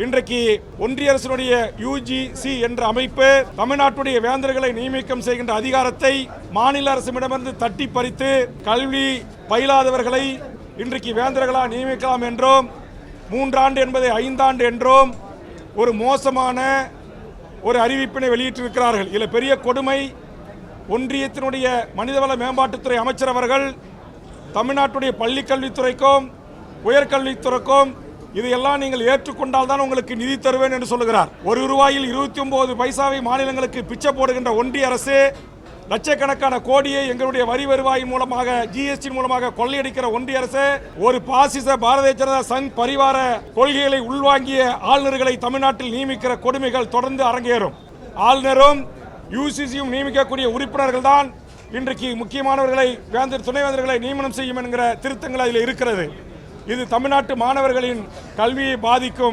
இன்றைக்கு ஒன்றிய அரசினுடைய யுஜிசி என்ற அமைப்பு தமிழ்நாட்டுடைய வேந்தர்களை நியமிக்கம் செய்கின்ற அதிகாரத்தை மாநில அரசிடமிருந்து தட்டி பறித்து கல்வி பயிலாதவர்களை இன்றைக்கு வேந்தர்களாக நியமிக்கலாம் என்றும் 3 ஆண்டு என்பதை 5 ஆண்டு என்றும் ஒரு மோசமான ஒரு அறிவிப்பினை வெளியிட்டிருக்கிறார்கள். இதில் பெரிய கொடுமை, ஒன்றியத்தினுடைய மனிதவள மேம்பாட்டுத்துறை அமைச்சர் அவர்கள் தமிழ்நாட்டுடைய பள்ளிக்கல்வித்துறைக்கும் உயர்கல்வித்துறைக்கும் இதையெல்லாம் நீங்கள் ஏற்றுக்கொண்டால் தான் உங்களுக்கு நிதி தருவேன் என்று சொல்லுகிறார். ₹1 29 பைசாவை மாநிலங்களுக்கு பிச்சை போடுகின்ற ஒன்றிய அரசு லட்சக்கணக்கான கோடியை எங்களுடைய வரி வருவாய் மூலமாக ஜிஎஸ்டி மூலமாக கொள்ளையடிக்கிற ஒன்றிய அரசு ஒரு பாசிச பாரதிய ஜனதா சங் பரிவார கொள்கைகளை உள்வாங்கிய ஆளுநர்களை தமிழ்நாட்டில் நியமிக்கிற கொடுமைகள் தொடர்ந்து அரங்கேறும். ஆளுநரும் யுசிசியும் நியமிக்கக்கூடிய உறுப்பினர்கள் தான் இன்றைக்கு முக்கியமானவர்களை துணைவேந்தர்களை நியமனம் செய்யும் என்கிற திருத்தங்கள் அதில் இருக்கிறது. இது தமிழ்நாட்டு மாணவர்களின் கல்வியை பாதிக்கும்.